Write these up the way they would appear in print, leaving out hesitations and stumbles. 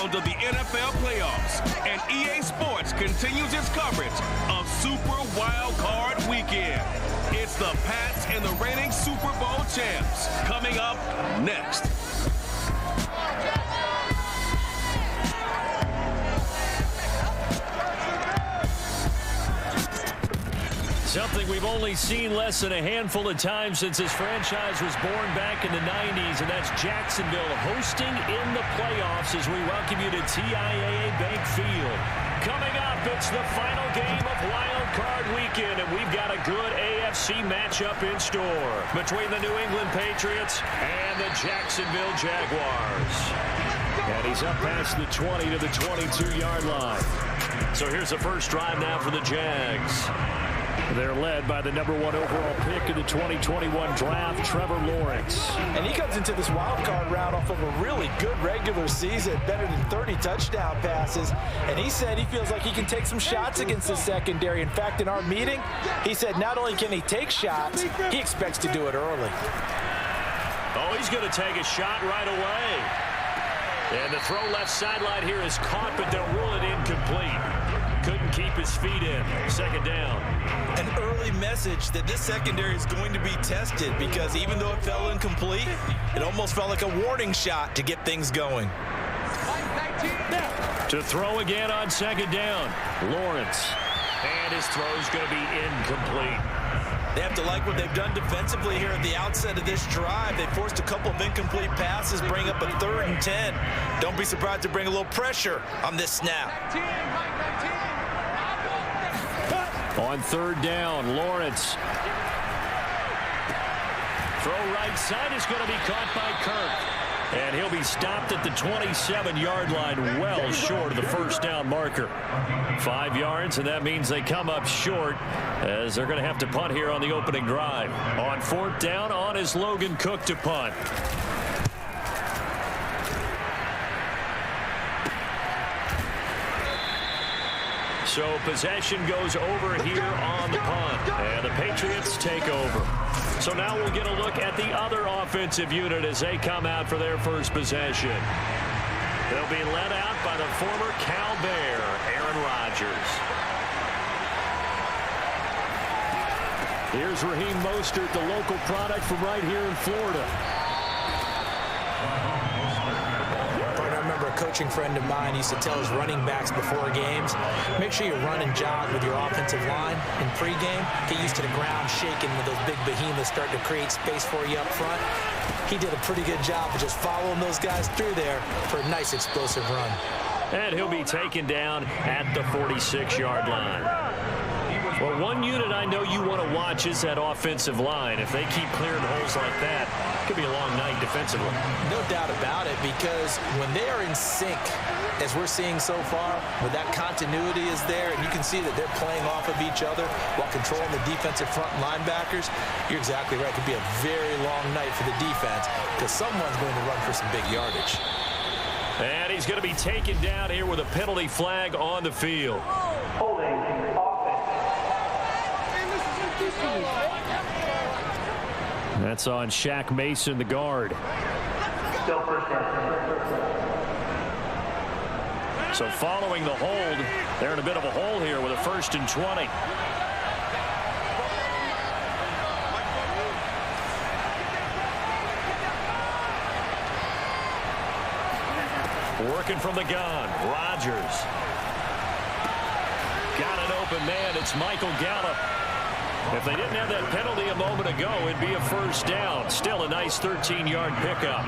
round of the NFL playoffs, and EA Sports continues its coverage of Super Wildcard Weekend. It's the Pats and the reigning Super Bowl champs coming up next. Something we've only seen less than a handful of times since this franchise was born back in the 90s, and that's Jacksonville hosting in the playoffs as we welcome you to TIAA Bank Field. Coming up, it's the final game of Wild Card Weekend, and we've got a good AFC matchup in store between the New England Patriots and the Jacksonville Jaguars. And he's up past the 20 to the 22-yard line. So here's the first drive now for the Jags. They're led by the #1 overall pick in the 2021 draft, Trevor Lawrence. And he comes into this wild card round off of a really good regular season, better than 30 touchdown passes. And he said he feels like he can take some shots against the secondary. In fact, in our meeting, he said not only can he take shots, he expects to do it early. Oh, he's going to take a shot right away. And the throw left sideline here is caught, but they'll rule it incomplete. Couldn't keep his feet in. Second down. An early message that this secondary is going to be tested, because even though it fell incomplete, it almost felt like a warning shot to get things going. To throw again on second down. Lawrence. And his throw is going to be incomplete. They have to like what they've done defensively here at the outset of this drive. They forced a couple of incomplete passes, bring up a 3rd and 10. Don't be surprised to bring a little pressure on this snap. On third down, Lawrence. Throw right side is going to be caught by Kirk. And he'll be stopped at the 27-yard line, well short of the first down marker. 5 yards, and that means they come up short as they're going to have to punt here on the opening drive. On 4th down, on is Logan Cook to punt. So possession goes over here on the punt, and the Patriots take over. So now we'll get a look at the other offensive unit as they come out for their first possession. They'll be led out by the former Cal Bear, Aaron Rodgers. Here's Raheem Mostert, the local product from right here in Florida. A coaching friend of mine used to tell his running backs before games, make sure you run and jog with your offensive line in pregame. Get used to the ground shaking when those big behemoths start to create space for you up front. He did a pretty good job of just following those guys through there for a nice explosive run. And he'll be taken down at the 46-yard line. Well, one unit I know you want to watch is that offensive line. If they keep clearing holes like that, it could be a long night defensively. No doubt about it, because when they are in sync, as we're seeing so far, with that continuity is there, and you can see that they're playing off of each other while controlling the defensive front linebackers, you're exactly right. It could be a very long night for the defense, because someone's going to run for some big yardage. And he's going to be taken down here with a penalty flag on the field. That's on Shaq Mason, the guard. So following the hold, they're in a bit of a hole here with a 1st and 20. Working from the gun, Rodgers. Got an open man, it's Michael Gallup. If they didn't have that penalty a moment ago, it'd be a first down. Still a nice 13-yard pickup.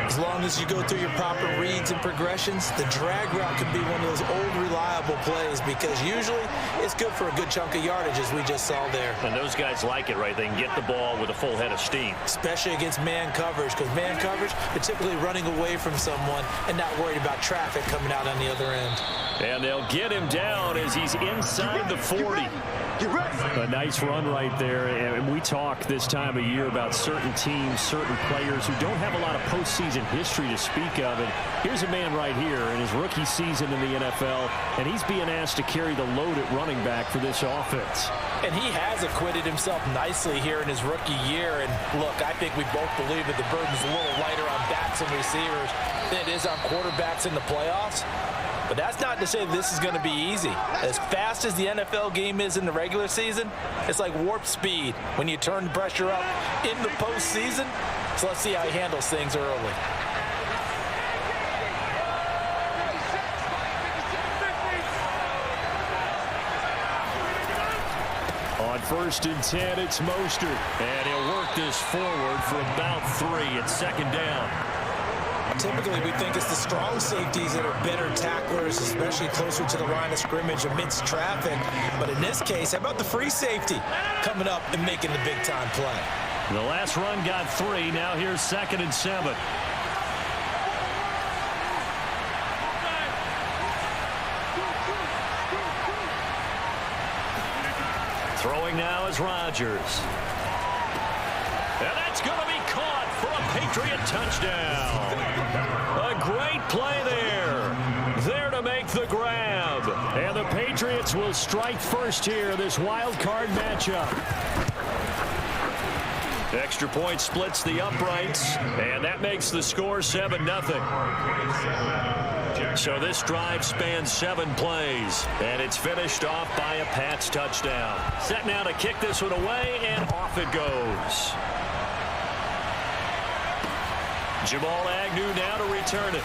As long as you go through your proper reads and progressions, the drag route can be one of those old reliable plays, because usually it's good for a good chunk of yardage, as we just saw there. And those guys like it, right? They can get the ball with a full head of steam. Especially against man coverage, because man coverage, they're typically running away from someone and not worried about traffic coming out on the other end. And they'll get him down as he's inside the 40. A nice run right there, and we talk this time of year about certain teams, certain players who don't have a lot of postseason history to speak of. And here's a man right here in his rookie season in the NFL, and he's being asked to carry the load at running back for this offense. And he has acquitted himself nicely here in his rookie year. And look, I think we both believe that the burden's a little lighter on backs and receivers than it is on quarterbacks in the playoffs. But that's not to say that this is going to be easy. As fast as the NFL game is in the regular season, it's like warp speed when you turn the pressure up in the postseason. So let's see how he handles things early. On 1st and 10, it's Mostert. And he'll work this forward for about 3. It's 2nd down. Typically, we think it's the strong safeties that are better tacklers, especially closer to the line of scrimmage amidst traffic. But in this case, how about the free safety coming up and making the big-time play? The last run got 3. Now here's 2nd and 7. Throwing now is Rodgers. And that's going to be caught for a Patriot touchdown. A great play there. There to make the grab. And the Patriots will strike first here, this wild card matchup. Extra point splits the uprights, and that makes the score 7-0. So this drive spans 7 plays, and it's finished off by a Pats touchdown. Set now to kick this one away, and off it goes. Jamal Agnew now to return it.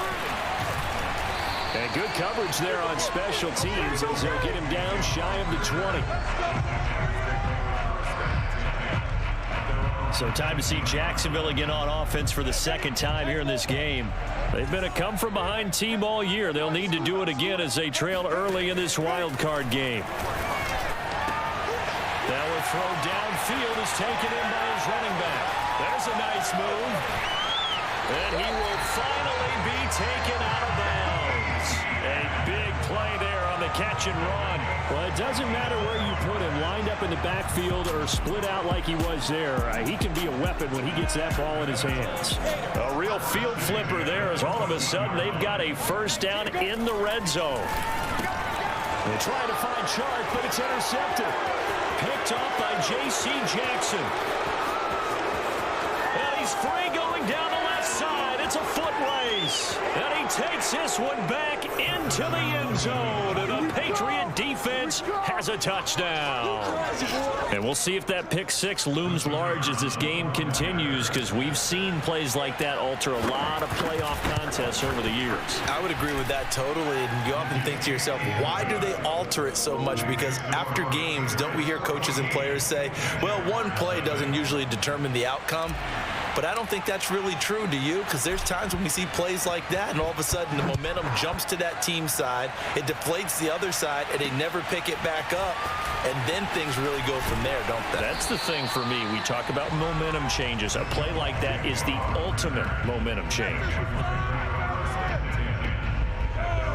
And good coverage there on special teams as they'll get him down shy of the 20. So time to see Jacksonville again on offense for the 2nd time here in this game. They've been a come-from-behind team all year. They'll need to do it again as they trail early in this wild card game. Now a throw downfield is taken in by his running back. There's a nice move. And he will finally be taken out of bounds. A big play there on the catch and run. Well, it doesn't matter where you put him, lined up in the backfield or split out like he was there. He can be a weapon when he gets that ball in his hands. A real field flipper there as all of a sudden they've got a 1st down in the red zone. They're trying to find Chark, but it's intercepted. Picked off by J.C. Jackson. And he's free going down the left side. It's a foot race. And he takes this one back into the end zone. And the Patriot defense has a touchdown. And we'll see if that pick 6 looms large as this game continues, because we've seen plays like that alter a lot of playoff contests over the years. I would agree with that totally. And you often think to yourself, why do they alter it so much? Because after games, don't we hear coaches and players say, well, one play doesn't usually determine the outcome? But I don't think that's really true, do you? Because there's times when we see plays like that, and all of a sudden the momentum jumps to that team side, it deflates the other side, and they never pick it back up, and then things really go from there, don't they? That's the thing for me. We talk about momentum changes. A play like that is the ultimate momentum change.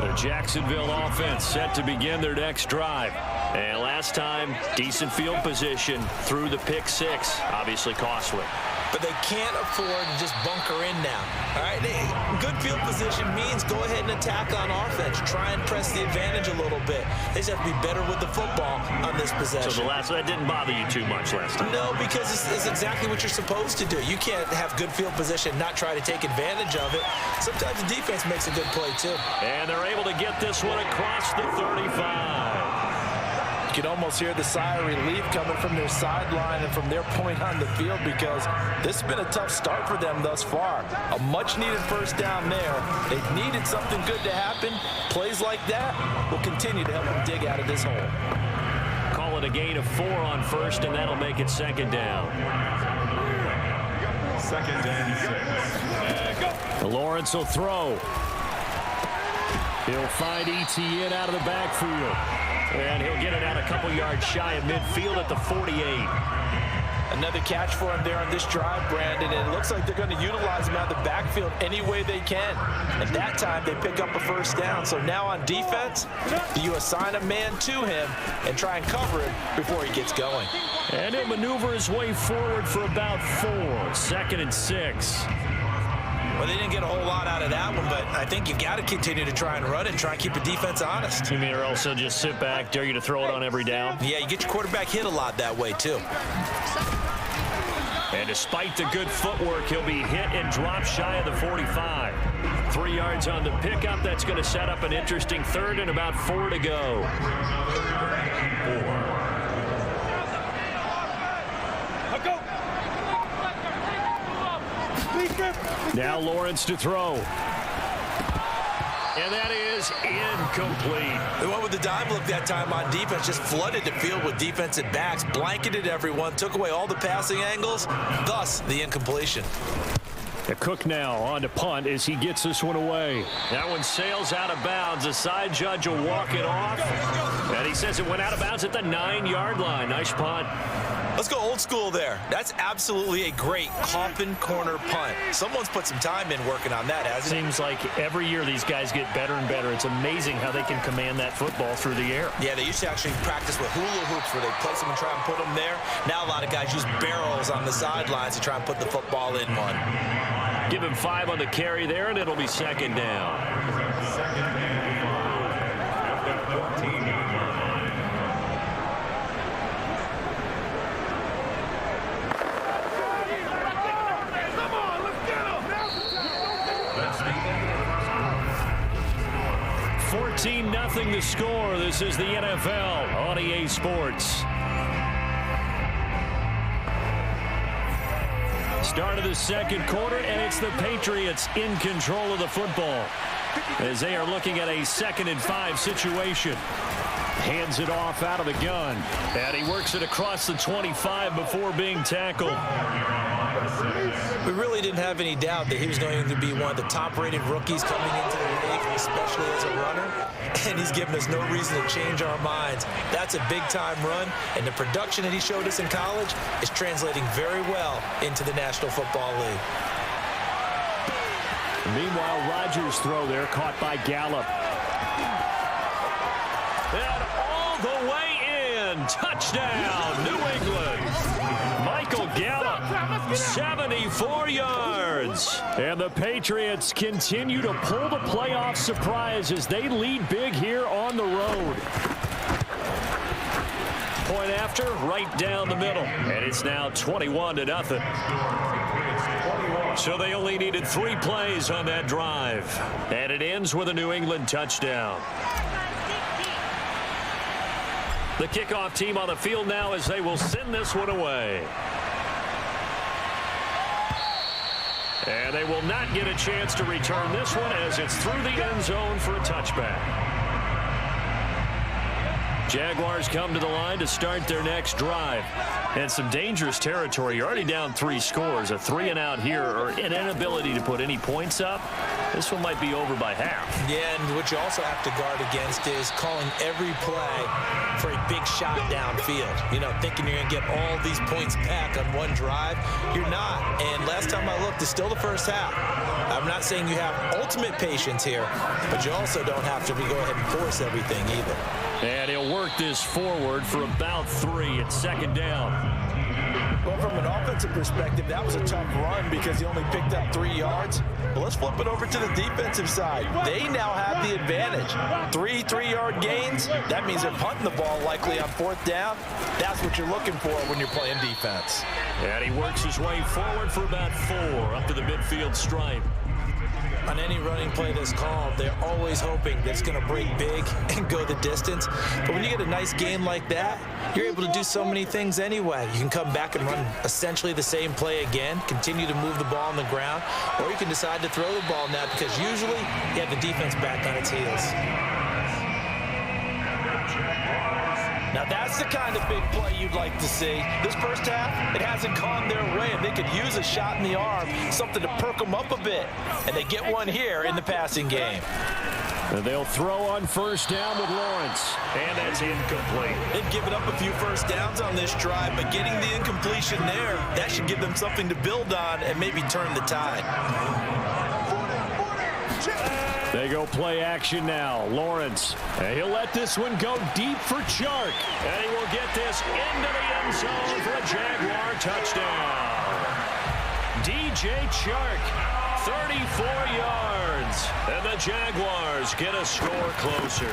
The Jacksonville offense set to begin their next drive. And last time, decent field position through the pick 6, obviously costly. But they can't afford to just bunker in now. All right, good field position means go ahead and attack on offense. Try and press the advantage a little bit. They just have to be better with the football on this possession. So that didn't bother you too much last time? No, because it's exactly what you're supposed to do. You can't have good field position, not try to take advantage of it. Sometimes the defense makes a good play too. And they're able to get this one across the 35. You can almost hear the sigh of relief coming from their sideline and from their point on the field, because this has been a tough start for them thus far. A much-needed 1st down there. They've needed something good to happen. Plays like that will continue to help them dig out of this hole. Call it a gain of 4 on 1st, and that'll make it 2nd down. 2nd and 6. Lawrence will throw. He'll find Etienne out of the backfield. And he'll get it out a couple yards shy of midfield at the 48. Another catch for him there on this drive, Brandon, and it looks like they're going to utilize him out of the backfield any way they can. And that time, they pick up a first down. So now on defense, you assign a man to him and try and cover him before he gets going. And he'll maneuver his way forward for about 4. 2nd and 6. Well, they didn't get a whole lot out of that one, but I think you got to continue to try and run it and try and keep the defense honest. You mean or also just sit back, dare you to throw it on every down? Yeah, you get your quarterback hit a lot that way, too. And despite the good footwork, he'll be hit and dropped shy of the 45. 3 yards on the pickup. That's going to set up an interesting 3rd and about 4 to go. 4. Now Lawrence to throw. And that is incomplete. They went with the dime look that time on defense, just flooded the field with defensive backs, blanketed everyone, took away all the passing angles, thus the incompletion. The Cook now on to punt as he gets this one away. That one sails out of bounds. The side judge will walk it off. And he says it went out of bounds at the 9-yard line. Nice punt. Let's go old school there. That's absolutely a great coffin corner punt. Someone's put some time in working on that, hasn't it? Seems like every year these guys get better and better. It's amazing how they can command that football through the air. Yeah, they used to actually practice with hula hoops where they place them and try and put them there. Now a lot of guys use barrels on the sidelines to try and put the football in one. Give him 5 on the carry there, and it'll be 2nd down. 14-0 the score. This is the NFL on EA Sports. Start of the 2nd quarter, and it's the Patriots in control of the football as they are looking at a 2nd and 5 situation. Hands it off out of the gun, and he works it across the 25 before being tackled. We really didn't have any doubt that he was going to be one of the top-rated rookies coming into the league, especially as a runner, and he's given us no reason to change our minds. That's a big-time run, and the production that he showed us in college is translating very well into the National Football League. Meanwhile, Rodgers' throw there caught by Gallup. And all the way in. Touchdown, New England. Michael Gallup, 74 yards. And the Patriots continue to pull the playoff surprise as they lead big here on the road. Point after, right down the middle. And it's now 21-0. So they only needed 3 plays on that drive. And it ends with a New England touchdown. The kickoff team on the field now as they will send this one away. And they will not get a chance to return this one as it's through the end zone for a touchback. Jaguars come to the line to start their next drive. And some dangerous territory. You're already down 3 scores. A 3-and-out here or an inability to put any points up. This one might be over by half. Yeah, and what you also have to guard against is calling every play for a big shot downfield. You know, thinking you're going to get all these points back on one drive. You're not. And last time I looked, it's still the first half. I'm not saying you have ultimate patience here, but you also don't have to go ahead and force everything either. And he'll work this forward for about 3 at 2nd down. Well, from an offensive perspective, that was a tough run because he only picked up 3 yards. Well, let's flip it over to the defensive side. They now have the advantage. 3 3-yard gains. That means they're punting the ball likely on 4th down. That's what you're looking for when you're playing defense. And he works his way forward for about 4 up to the midfield stripe. On any running play that's called, they're always hoping that it's going to break big and go the distance. But when you get a nice game like that, you're able to do so many things anyway. You can come back and run essentially the same play again, continue to move the ball on the ground, or you can decide to throw the ball now because usually you have the defense back on its heels. Now that's That's the kind of big play you'd like to see. This first half, it hasn't gone their way, and they could use a shot in the arm, something to perk them up a bit. And they get one here in the passing game. And they'll throw on first down with Lawrence. And that's incomplete. They've given up a few first downs on this drive, but getting the incompletion there, that should give them something to build on and maybe turn the tide. They go play action now. Lawrence. And he'll let this one go deep for Chark. And he will get this into the end zone for a Jaguar touchdown. DJ Chark, 34 yards. And the Jaguars get a score closer.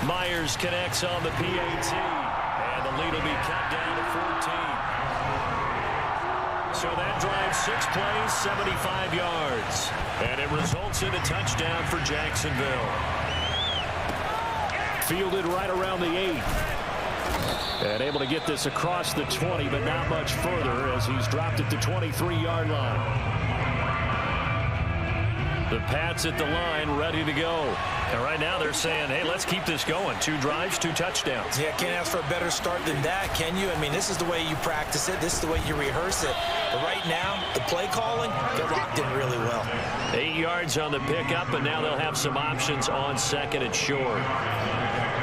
Myers connects on the PAT. And the lead will be cut down to 14. So that drive, 6 plays, 75 yards. And it results in a touchdown for Jacksonville. Fielded right around the 8. And able to get this across the 20, but not much further as he's dropped at the 23-yard line. The Pats at the line, ready to go. And right now they're saying, hey, let's keep this going. 2 drives, 2 touchdowns. Yeah, can't ask for a better start than that, can you? I mean, this is the way you practice it. This is the way you rehearse it. But right now, the play calling, they're locked in really well. 8 yards on the pickup, and now they'll have some options on second and short.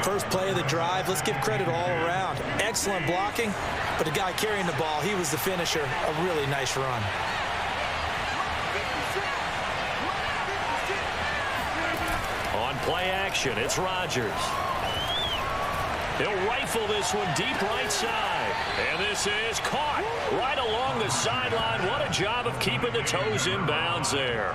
First play of the drive, let's give credit all around. Excellent blocking, but the guy carrying the ball, he was the finisher. A really nice run. On play action, it's Rodgers. He'll rifle this one deep right side. And this is caught right along the sideline. What a job of keeping the toes in bounds there.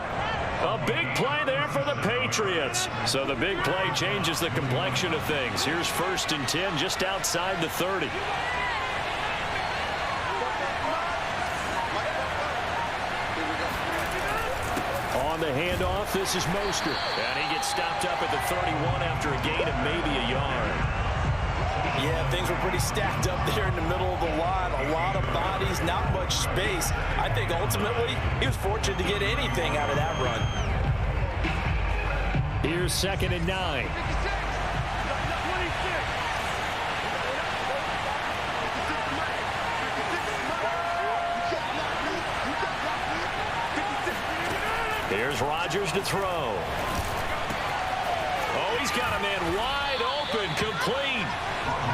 A big play there for the Patriots. So the big play changes the complexion of things. Here's 1st and 10 just outside the 30. On the handoff, this is Mostert. And he gets stopped up at the 31 after a gain of maybe a yard. Yeah, things were pretty stacked up there in the middle of the line. A lot of bodies, not much space. I think ultimately he was fortunate to get anything out of that run. Here's 2nd and 9. Here's Rodgers to throw. Oh, he's got a man wide open, complete.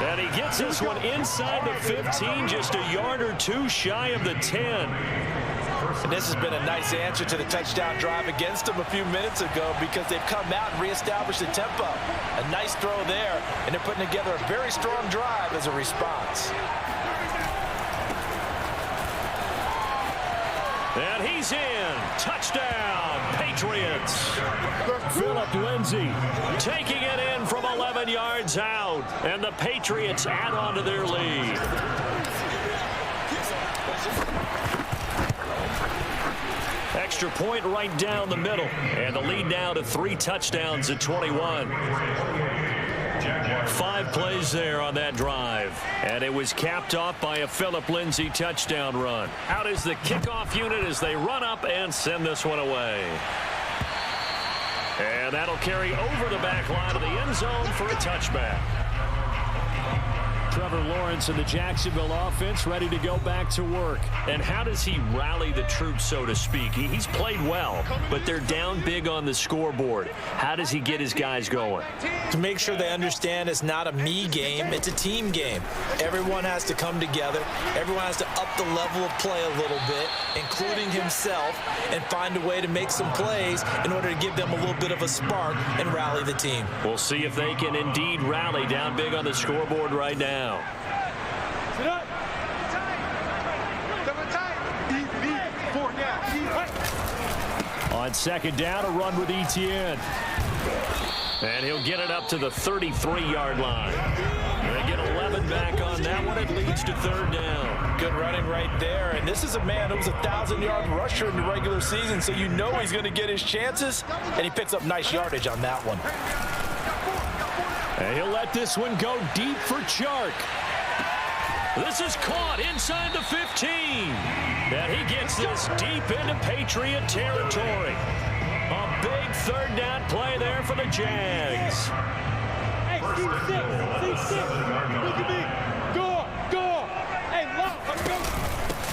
And he gets this one inside the 15, just a yard or 2 shy of the 10. And this has been a nice answer to the touchdown drive against them a few minutes ago because they've come out and reestablished the tempo. A nice throw there, and they're putting together a very strong drive as a response. And he's in. Touchdown, Patriots. Phillip Lindsay taking it in from 11 yards out. And the Patriots add on to their lead. Extra point right down the middle. And the lead now to 3 touchdowns at 21. 5 plays there on that drive. And it was capped off by a Phillip Lindsay touchdown run. Out is the kickoff unit as they run up and send this one away. And that'll carry over the back line of the end zone for a touchback. Trevor Lawrence and the Jacksonville offense ready to go back to work. And how does he rally the troops, so to speak? He's played well, but they're down big on the scoreboard. How does he get his guys going? To make sure they understand it's not a me game, it's a team game. Everyone has to come together. Everyone has to up the level of play a little bit, including himself, and find a way to make some plays in order to give them a little bit of a spark and rally the team. We'll see if they can indeed rally down big on the scoreboard right now. On 2nd down, a run with Etienne. And he'll get it up to the 33-yard line. They get 11 back on that one. It leads to 3rd down. Good running right there. And this is a man who was a 1,000-yard rusher in the regular season, so you know he's going to get his chances. And he picks up nice yardage on that one. And he'll let this one go deep for Chark. This is caught inside the 15. And he gets this deep into Patriot territory. A big 3rd down play there for the Jags.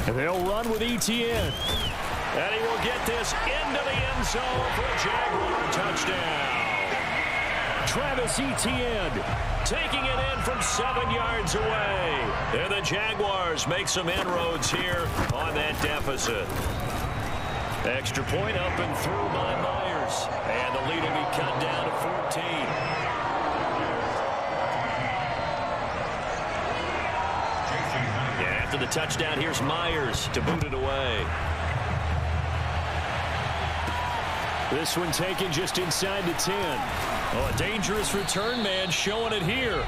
And they'll run with ETN. And he will get this into the end zone for a Jaguar touchdown. Travis Etienne taking it in from 7 yards away. And the Jaguars make some inroads here on that deficit. Extra point up and through by Myers. And the lead will be cut down to 14. Yeah, after the touchdown, here's Myers to boot it away. This one taken just inside the 10. Oh, a dangerous return man showing it here.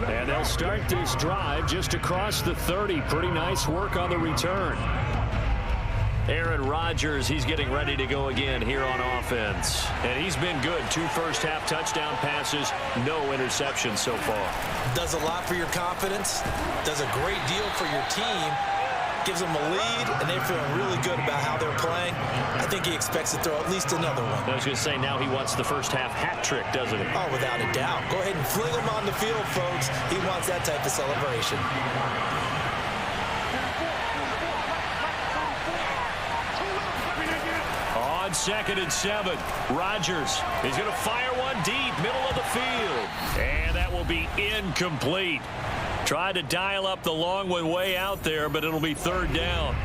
And they'll start this drive just across the 30. Pretty nice work on the return. Aaron Rodgers, he's getting ready to go again here on offense. And he's been good. 2 first-half touchdown passes, no interceptions so far. Does a lot for your confidence. Does a great deal for your team. Gives them a lead, and they're feeling really good about how they're playing. I think he expects to throw at least another one. I was going to say, now he wants the first-half hat trick, doesn't he? Oh, without a doubt. Go ahead and fling him on the field, folks. He wants that type of celebration. On 2nd and 7, Rodgers is going to fire one deep, middle of the field. And that will be incomplete. Tried to dial up the long one way out there, but it'll be 3rd down.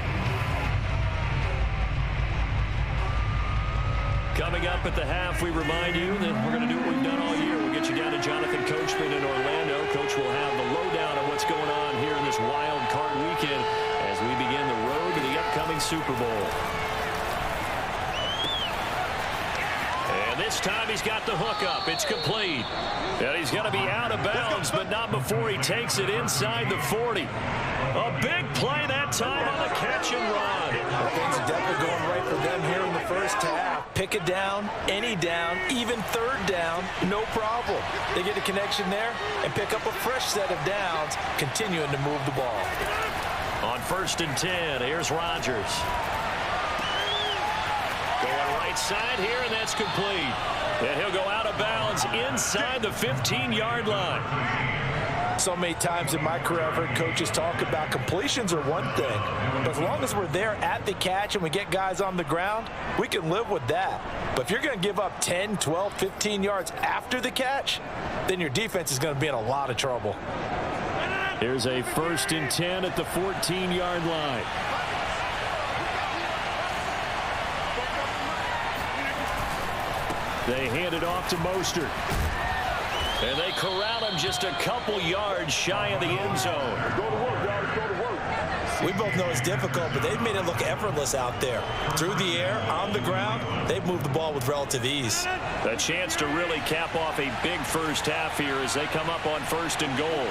Coming up at the half, we remind you that we're going to do what we've done all year. We'll get you down to Jonathan Coachman in Orlando. Coach will have the lowdown on what's going on here in this wild card weekend as we begin the road to the upcoming Super Bowl. And this time he's got the hook up. It's complete. And he's going to be out of bounds, but not before he takes it inside the 40. A big play that time on the catch and run. Things are definitely going right for them here in the first half. Pick a down, any down, even 3rd down, no problem. They get a connection there and pick up a fresh set of downs, continuing to move the ball. On 1st and 10, here's Rodgers. Going right side here, and that's complete. And he'll go out of bounds inside the 15-yard line. So many times in my career, I've heard coaches talk about completions are one thing. But as long as we're there at the catch and we get guys on the ground, we can live with that. But if you're going to give up 10, 12, 15 yards after the catch, then your defense is going to be in a lot of trouble. Here's a 1st and 10 at the 14-yard line. They hand it off to Mostert. And they corral him just a couple yards shy of the end zone. Go to work, guys. Go to work. We both know it's difficult, but they've made it look effortless out there. Through the air, on the ground, they've moved the ball with relative ease. A chance to really cap off a big first half here as they come up on 1st and goal.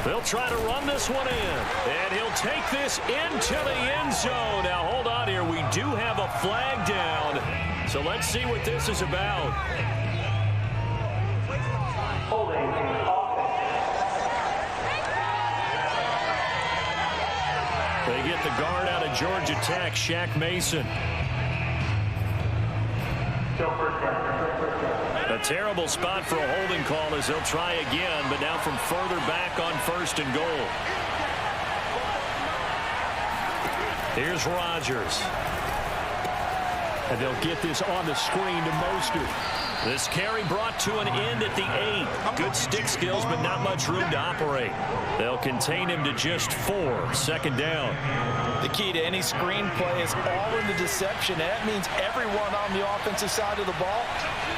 They'll try to run this one in, and he'll take this into the end zone. Now, hold on here. We do have a flag down, so let's see what this is about. They get the guard out of Georgia Tech, Shaq Mason. A terrible spot for a holding call as they'll try again, but now from further back on 1st and goal. Here's Rodgers. And they'll get this on the screen to Mostert. This carry brought to an end at the 8. Good stick skills, but not much room to operate. They'll contain him to just 4. 2nd down. The key to any screen play is all in the deception. That means everyone on the offensive side of the ball,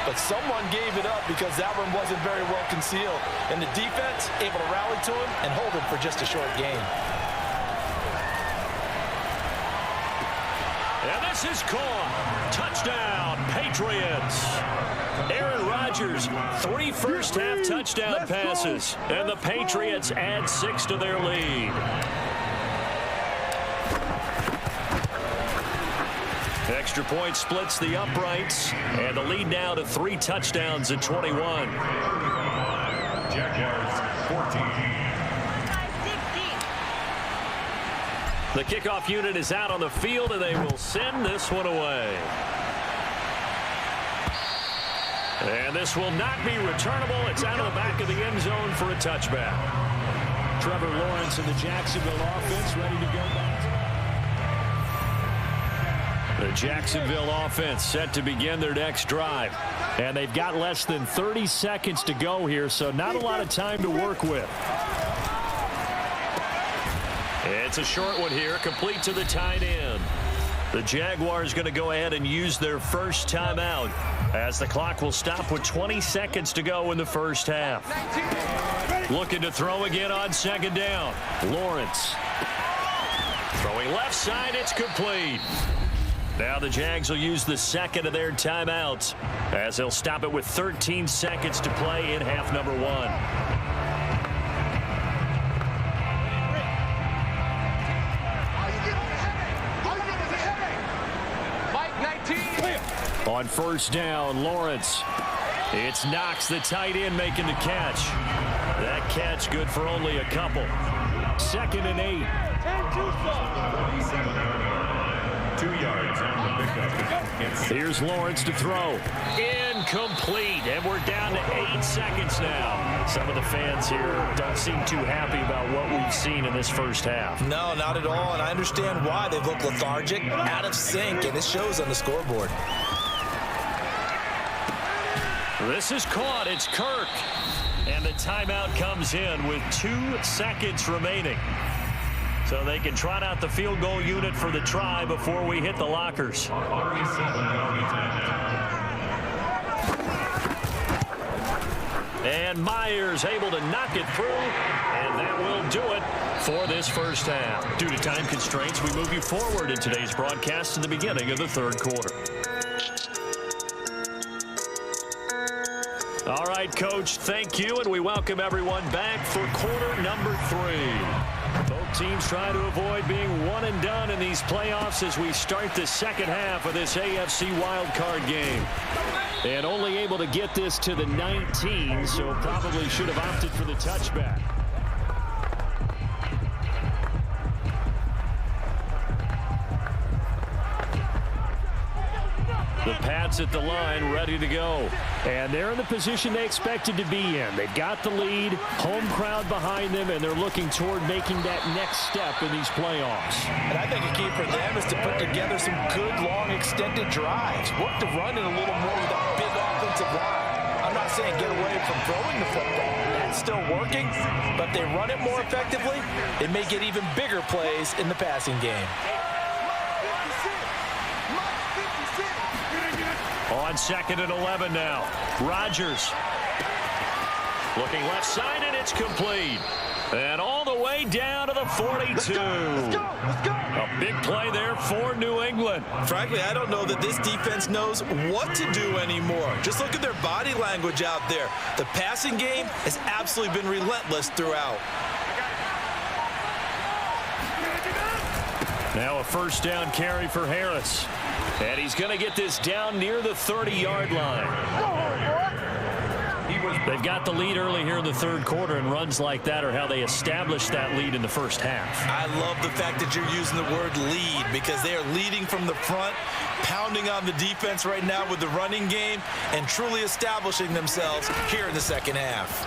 but someone gave it up because that one wasn't very well concealed. And the defense able to rally to him and hold him for just a short gain. And this is caught. Touchdown, Patriots. Aaron Rodgers, 3 first-half touchdown passes, and the Patriots add 6 to their lead. Extra point splits the uprights, and the lead now to 3 touchdowns at 21. Jaguars 14. The kickoff unit is out on the field, and they will send this one away. And this will not be returnable. It's out of the back of the end zone for a touchback. Trevor Lawrence and the Jacksonville offense ready to go back. The Jacksonville offense set to begin their next drive. And they've got less than 30 seconds to go here, so not a lot of time to work with. It's a short one here, complete to the tight end. The Jaguars going to go ahead and use their first timeout as the clock will stop with 20 seconds to go in the first half. Looking to throw again on second down. Lawrence. Throwing left side, it's complete. Now the Jags will use the second of their timeouts as they'll stop it with 13 seconds to play in half number 1. On first down, Lawrence. It's Knox, the tight end, making the catch. That catch good for only a couple. 2nd and 8. 2 yards on the pickup. Here's Lawrence to throw. Incomplete. And we're down to 8 seconds now. Some of the fans here don't seem too happy about what we've seen in this first half. No, not at all, and I understand why. They look lethargic, out of sync, and it shows on the scoreboard. This is caught. It's Kirk. And the timeout comes in with 2 seconds remaining. So they can trot out the field goal unit for the try before we hit the lockers. And Myers able to knock it through, and that will do it for this first half. Due to time constraints, we move you forward in today's broadcast to the beginning of the third quarter. All right, Coach, thank you, and we welcome everyone back for quarter number 3. Both teams try to avoid being one and done in these playoffs as we start the second half of this AFC Wildcard game. And only able to get this to the 19, so probably should have opted for the touchback. The Pats at the line, ready to go. And they're in the position they expected to be in. They've got the lead, home crowd behind them, and they're looking toward making that next step in these playoffs. And I think a key for them is to put together some good, long, extended drives. Work the run in a little more with a big offensive line. I'm not saying get away from throwing the football. That's still working, but if they run it more effectively, it may get even bigger plays in the passing game. On 2nd and 11 now. Rodgers. Looking left side, and it's complete. And all the way down to the 42. Let's go. A big play there for New England. Frankly, I don't know that this defense knows what to do anymore. Just look at their body language out there. The passing game has absolutely been relentless throughout. Now a first down carry for Harris. And he's going to get this down near the 30-yard line. They've got the lead early here in the third quarter, and runs like that are how they established that lead in the first half. I love the fact that you're using the word lead because they are leading from the front, pounding on the defense right now with the running game, and truly establishing themselves here in the second half.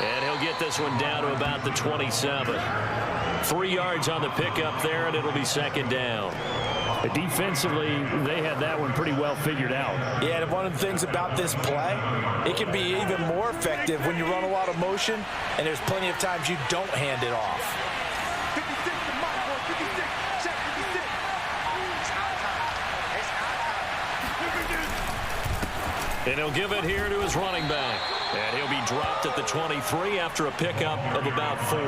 And he'll get this one down to about the 27. 3 yards on the pickup there, and it'll be second down. Defensively, they had that one pretty well figured out. Yeah, and one of the things about this play, it can be even more effective when you run a lot of motion, and there's plenty of times you don't hand it off. And he'll give it here to his running back. And he'll be dropped at the 23 after a pickup of about 4.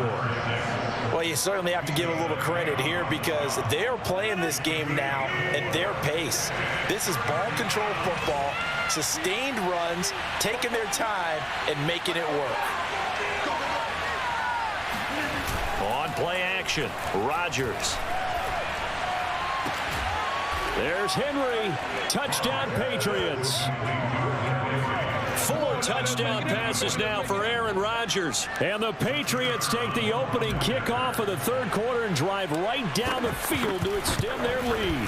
Well, you certainly have to give a little credit here because they're playing this game now at their pace. This is ball control football, sustained runs, taking their time, and making it work. On play action, Rodgers. There's Henry. Touchdown, Patriots. 4 touchdown passes now for Aaron Rodgers. And the Patriots take the opening kickoff of the third quarter and drive right down the field to extend their lead.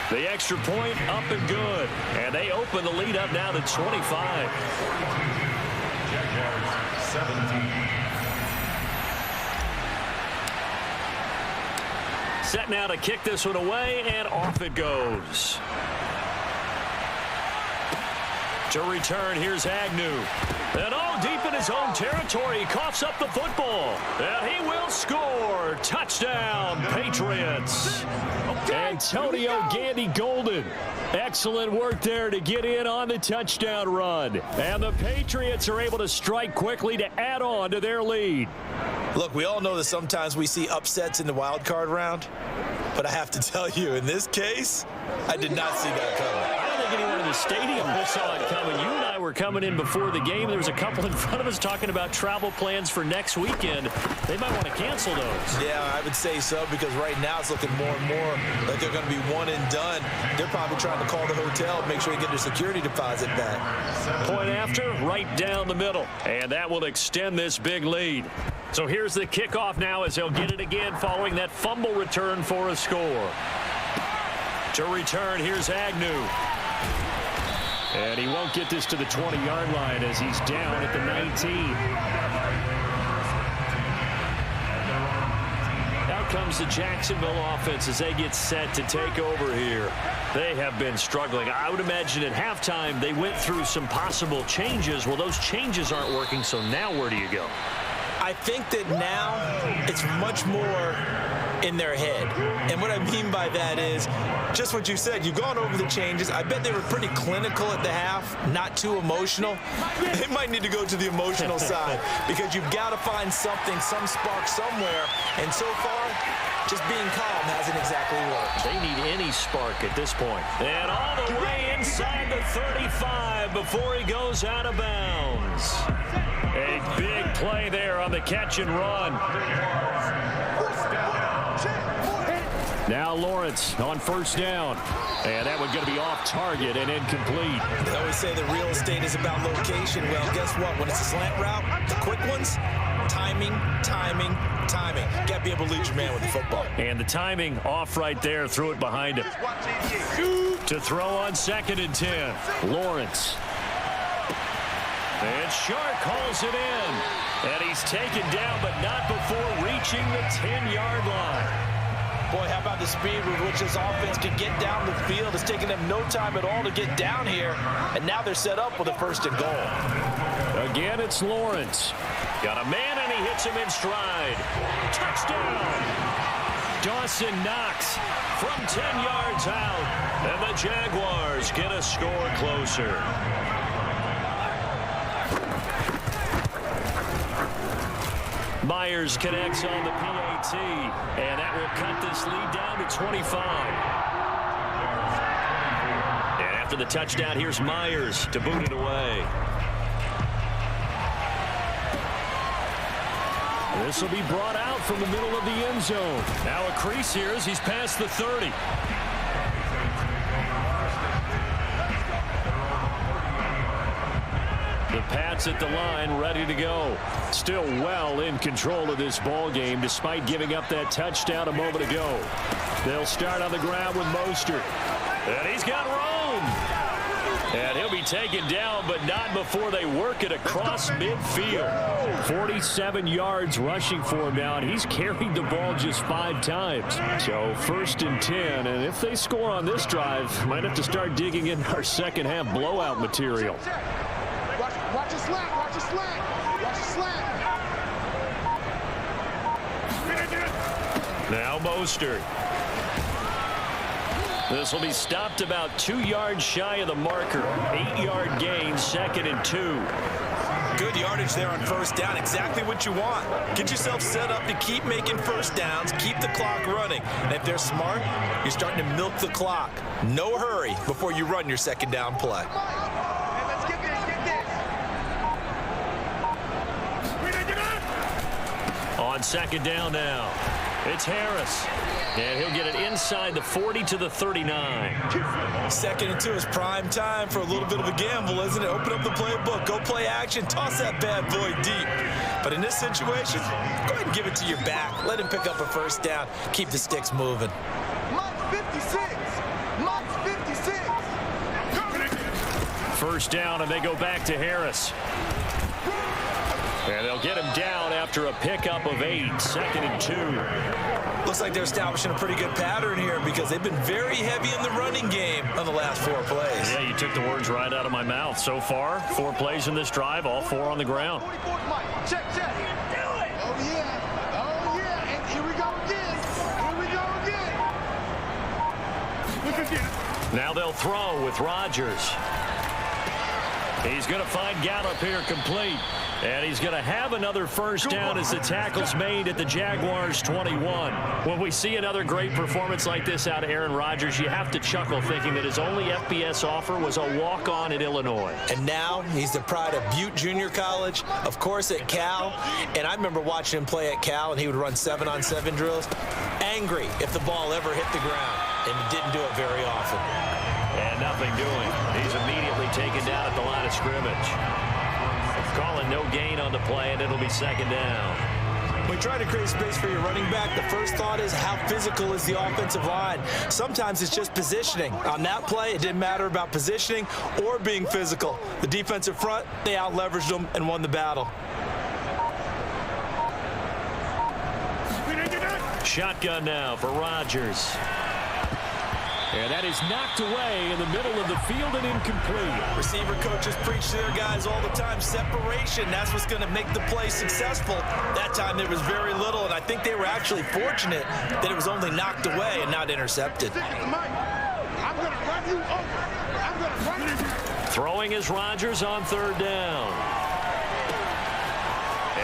The extra point up and good. And they open the lead up now to 25. Jaguars 17. Set now to kick this one away, and off it goes. To return, here's Agnew. And all deep in his own territory, he coughs up the football. And he will score. Touchdown, Patriots. Antonio Gandy-Golden. Excellent work there to get in on the touchdown run. And the Patriots are able to strike quickly to add on to their lead. Look, we all know that sometimes we see upsets in the wild card round, but I have to tell you, in this case, I did not see that coming. I don't think anyone in the stadium saw it coming. You and I were coming in before the game. There was a couple in front of us talking about travel plans for next weekend. They might want to cancel those. Yeah, I would say so, because right now it's looking more and more like they're going to be one and done. They're probably trying to call the hotel and make sure they get their security deposit back. Point after, right down the middle. And that will extend this big lead. So here's the kickoff now as they'll get it again following that fumble return for a score. To return, here's Agnew. And he won't get this to the 20-yard line as he's down at the 19. Out comes the Jacksonville offense as they get set to take over here. They have been struggling. I would imagine at halftime they went through some possible changes. Well, those changes aren't working, so now where do you go? I think that now it's much more in their head. And what I mean by that is just what you said. You've gone over the changes. I bet they were pretty clinical at the half, not too emotional. They might need to go to the emotional side because you've got to find something, some spark somewhere. And so far, just being calm hasn't exactly worked. They need any spark at this point. And all the way inside the 35 before he goes out of bounds. A big play there on the catch and run. Now Lawrence on first down. And that one's going to be off target and incomplete. They always say the real estate is about location. Well, guess what? When it's a slant route, the quick ones, timing, timing, timing. You got to be able to lead your man with the football. And the timing off right there. Threw it behind him. To throw on 2nd and 10. Lawrence. And Shark calls it in. And he's taken down, but not before reaching the 10-yard line. Boy, how about the speed with which this offense can get down the field? It's taken them no time at all to get down here. And now they're set up with a 1st and goal. Again, it's Lawrence. Got a man, and he hits him in stride. Touchdown! Dawson Knox from 10 yards out. And the Jaguars get a score closer. Myers connects on the PAT, and that will cut this lead down to 25. And after the touchdown, here's Myers to boot it away. This will be brought out from the middle of the end zone. Now a crease here as he's past the 30. The Pats at the line, ready to go. Still well in control of this ball game, despite giving up that touchdown a moment ago. They'll start on the ground with Mostert. And he's got Rome. And he'll be taken down, but not before they work it across midfield. 47 yards rushing for him now, and he's carried the ball just 5 times. So 1st and 10, and if they score on this drive, might have to start digging in our second half blowout material. Watch a slant, watch a slant, watch a slant. Now Mostert. This will be stopped about 2 yards shy of the marker. 8-yard gain, 2nd and 2. Good yardage there on 1st down. Exactly what you want. Get yourself set up to keep making 1st downs, keep the clock running. And if they're smart, you're starting to milk the clock. No hurry before you run your 2nd down play. On 2nd down now. It's Harris. And he'll get it inside the 40 to the 39. 2nd and 2 is prime time for a little bit of a gamble, isn't it? Open up the playbook. Go play action. Toss that bad boy deep. But in this situation, go ahead and give it to your back. Let him pick up a first down. Keep the sticks moving. Mike 56. Mike 56. First down, and they go back to Harris. And they'll get him down after a pickup of 8. 2nd and 2. Looks like they're establishing a pretty good pattern here because they've been very heavy in the running game on the last 4 plays. Yeah, you took the words right out of my mouth. So far, 4 plays in this drive, all 4 on the ground. Check. Oh, yeah. And here we go again. Now they'll throw with Rodgers. He's going to find Gallup here complete. And he's going to have another first down as the tackle's made at the Jaguars 21. When we see another great performance like this out of Aaron Rodgers, you have to chuckle thinking that his only FBS offer was a walk-on at Illinois. And now he's the pride of Butte Junior College, of course at Cal. And I remember watching him play at Cal, and he would run 7-on-7 drills. Angry if the ball ever hit the ground, and he didn't do it very often. And nothing doing. He's immediately taken down at the line of scrimmage. Calling no gain on the play, and it'll be 2nd down. When trying to create space for your running back, the first thought is how physical is the offensive line. Sometimes it's just positioning. On that play, it didn't matter about positioning or being physical. The defensive front, they out-leveraged them and won the battle. Shotgun now for Rodgers. And that is knocked away in the middle of the field and incomplete. Receiver coaches preach to their guys all the time. Separation, that's what's going to make the play successful. That time there was very little, and I think they were actually fortunate that it was only knocked away and not intercepted. I'm going to run you over. I'm going to run you. Throwing is Rodgers on 3rd down.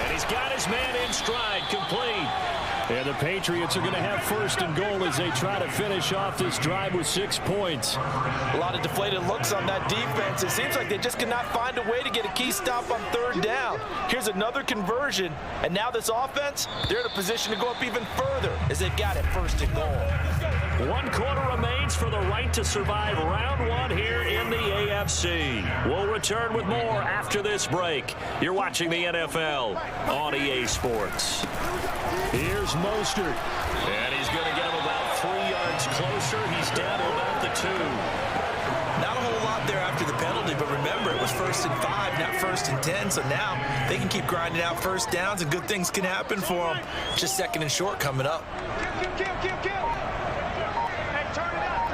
And he's got his man in stride, complete. And the Patriots are going to have 1st and goal as they try to finish off this drive with 6 points. A lot of deflated looks on that defense. It seems like they just cannot find a way to get a key stop on 3rd down. Here's another conversion, and now this offense, they're in a position to go up even further as they've got it 1st and goal. 1 quarter remains for the right to survive round 1 here in the AFC. We'll return with more after this break. You're watching the NFL on EA Sports. Here's Mostert. And he's going to get him about 3 yards closer. He's down to about the 2. Not a whole lot there after the penalty, but remember, it was 1st and 5, not 1st and 10. So now they can keep grinding out first downs, and good things can happen for them. Just 2nd and short coming up. Kill. Hey, turn it out.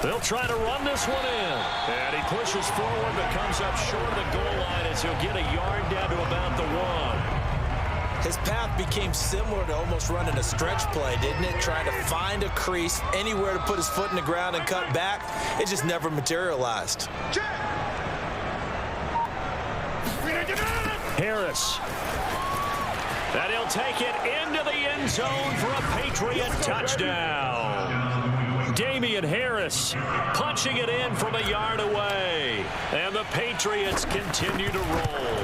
They'll try to run this one in. And he pushes forward, but comes up short of the goal line as he'll get a yard down to about the 1. His path became similar to almost running a stretch play, didn't it? Trying to find a crease, anywhere to put his foot in the ground and cut back. It just never materialized. Harris. And he'll take it into the end zone for a Patriot touchdown. Damian Harris punching it in from a yard away. And the Patriots continue to roll.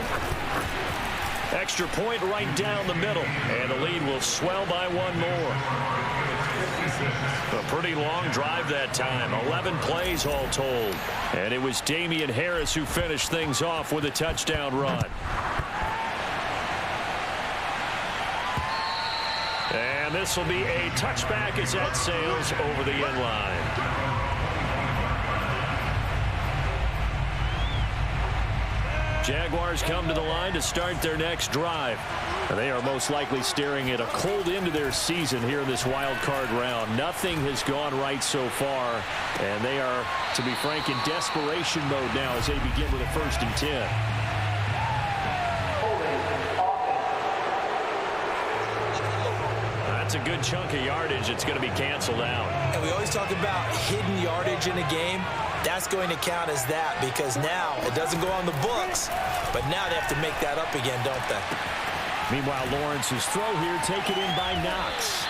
Extra point right down the middle, and the lead will swell by 1 more. A pretty long drive that time, 11 plays all told. And it was Damian Harris who finished things off with a touchdown run. And this will be a touchback as that sails over the end line. Jaguars come to the line to start their next drive. They are most likely staring at a cold end to their season here in this wild card round. Nothing has gone right so far, and they are, to be frank, in desperation mode now as they begin with a 1st and 10. That's a good chunk of yardage. It's going to be canceled out. And we always talk about hidden yardage in a game. That's going to count as that because now it doesn't go on the books, but now they have to make that up again, don't they? Meanwhile, Lawrence's throw here taken in by Knox.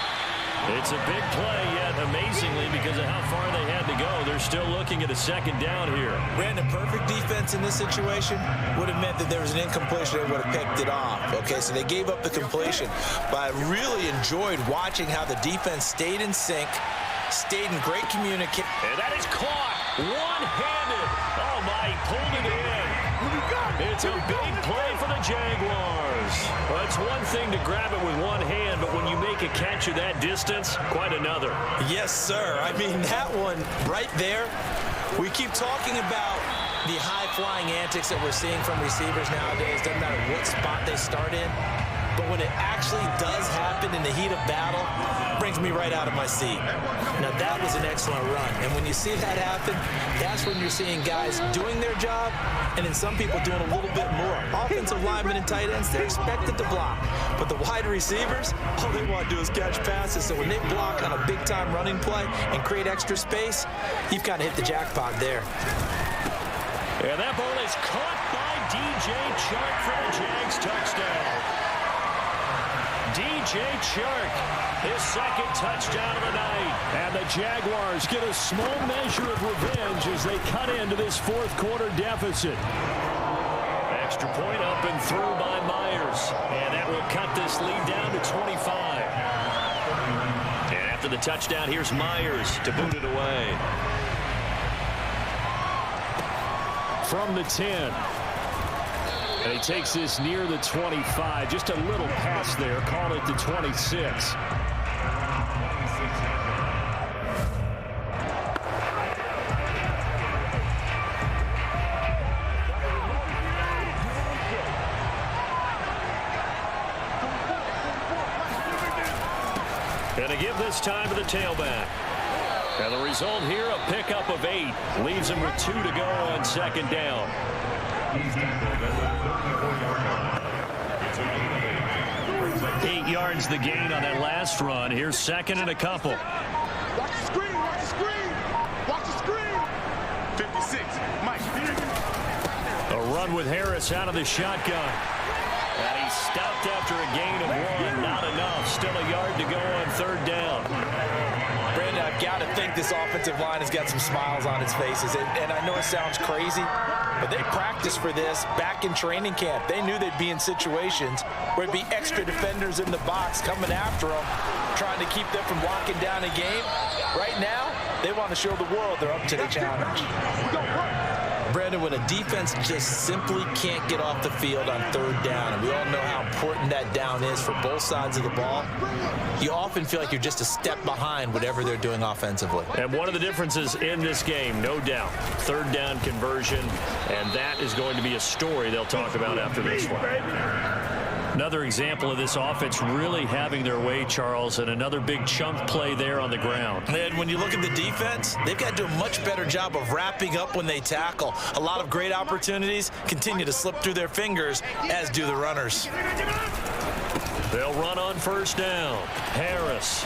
It's a big play, yet amazingly, because of how far they had to go, they're still looking at a second down here. Ran a perfect defense in this situation would have meant that there was an incompletion. They would have picked it off. Okay, so they gave up the completion. But I really enjoyed watching how the defense stayed in sync, stayed in great communication. And that is caught one-handed. Oh, my, he pulled it in. It's a big play for the Jaguars. Well, it's one thing to grab it with one hand, but when you make a catch of that distance, quite another. Yes, sir. I mean, that one right there, we keep talking about the high-flying antics that we're seeing from receivers nowadays. Doesn't matter what spot they start in. But when it actually does happen in the heat of battle, it brings me right out of my seat. Now, that was an excellent run. And when you see that happen, that's when you're seeing guys doing their job and then some people doing a little bit more. Offensive linemen and tight ends, they're expected to block. But the wide receivers, all they want to do is catch passes. So when they block on a big-time running play and create extra space, you've kind of hit the jackpot there. And that ball is caught by DJ Chark for the Jags touchdown. DJ Chark, his second touchdown of the night. And the Jaguars get a small measure of revenge as they cut into this fourth quarter deficit. Extra point up and through by Myers. And that will cut this lead down to 25. And after the touchdown, here's Myers to boot it away. From the 10. And he takes this near the 25. Just a little pass there. Call it the 26. And a give this time to the tailback. And the result here, a pickup of 8. Leaves him with 2 to go on second down. 8 yards the gain on that last run. Here's second and a couple. Watch the screen, watch the screen. Watch the screen. 56, Mike. A run with Harris out of the shotgun. And he stopped after a gain of 1. Not enough. Still a yard to go on third down. Brandon, I've got to think this offensive line has got some smiles on its faces. And I know it sounds crazy, but they practiced for this back in training camp. They knew they'd be in situations where it'd be extra defenders in the box coming after them, trying to keep them from locking down a game. Right now, they want to show the world they're up to the challenge. Brandon, when a defense just simply can't get off the field on third down, and we all know how important that down is for both sides of the ball, you often feel like you're just a step behind whatever they're doing offensively. And one of the differences in this game, no doubt, third down conversion, and that is going to be a story they'll talk about after this one. Another example of this offense really having their way, Charles, and another big chunk play there on the ground. And when you look at the defense, they've got to do a much better job of wrapping up when they tackle. A lot of great opportunities continue to slip through their fingers, as do the runners. They'll run on first down. Harris.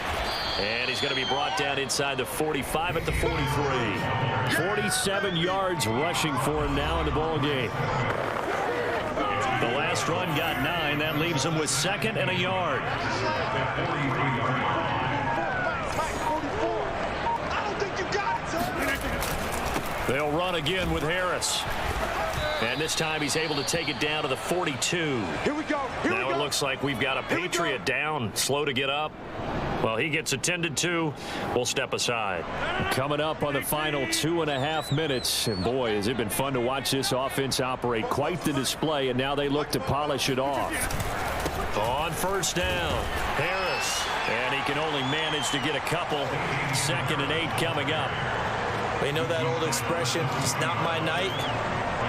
And he's going to be brought down inside the 45 at the 43. 47 yards rushing for him now in the ball game. The last run got 9. That leaves him with second and a yard. I don't think you got it, son. They'll run again with Harris. And this time he's able to take it down to the 42. Here we go. Now it looks like we've got a Patriot down, slow to get up. Well, he gets attended to. We'll step aside. Coming up on the final 2.5 minutes. And boy, has it been fun to watch this offense operate. Quite the display, and now they look to polish it off. On first down, Harris. And he can only manage to get a couple. Second and 8 coming up. They know that old expression, it's not my night.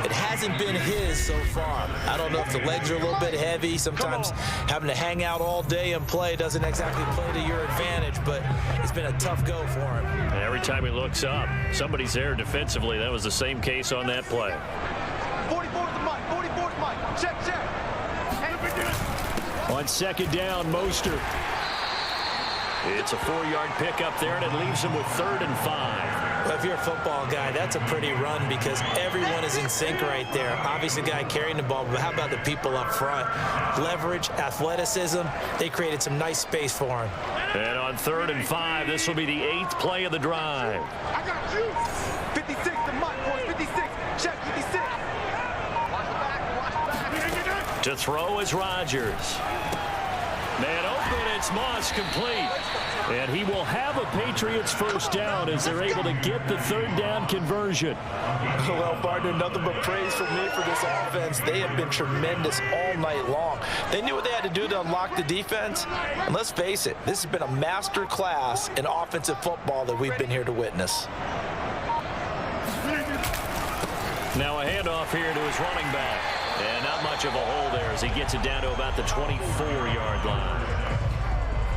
It hasn't been his so far. I don't know if the legs are a little bit heavy. Sometimes having to hang out all day and play doesn't exactly play to your advantage, but it's been a tough go for him. And every time he looks up, somebody's there defensively. That was the same case on that play. 44's the mic. 44's mic. Check, check. On second down, Mostert. It's a 4-yard pickup there, and it leaves him with 3rd and 5. Well, if you're a football guy, that's a pretty run because everyone is in sync right there. Obviously, the guy carrying the ball, but how about the people up front? Leverage, athleticism, they created some nice space for him. And on 3rd and 5, this will be the 8th play of the drive. I got you. 56 to Mike, boys. 56. Check 56. Watch the back. To throw is Rodgers. Man open, it's Moss, complete. And he will have a Patriots first down as they're able to get the 3rd down conversion. Well, partner, nothing but praise from me for this offense. They have been tremendous all night long. They knew what they had to do to unlock the defense. And let's face it, this has been a master class in offensive football that we've been here to witness. Now a handoff here to his running back. And not much of a hole there as he gets it down to about the 24-yard line.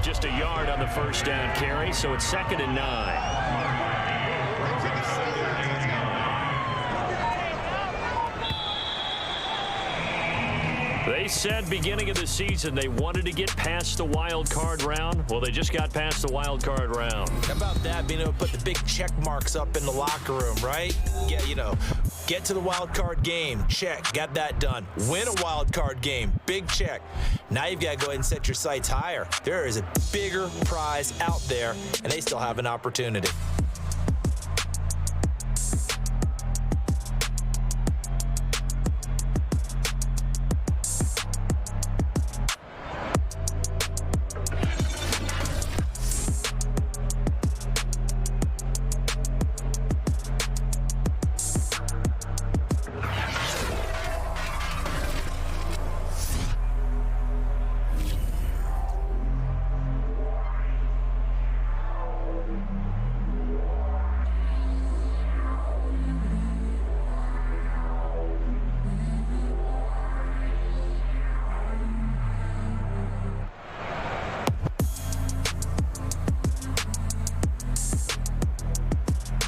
Just a yard on the first down carry, so it's 2nd and 9. They said beginning of the season they wanted to get past the wild card round. Well, they just got past the wild card round. How about that, being able to put the big check marks up in the locker room, right? Yeah, you know, get to the wild card game, check, got that done. Win a wild card game, big check. Now you've got to go ahead and set your sights higher. There is a bigger prize out there, and they still have an opportunity.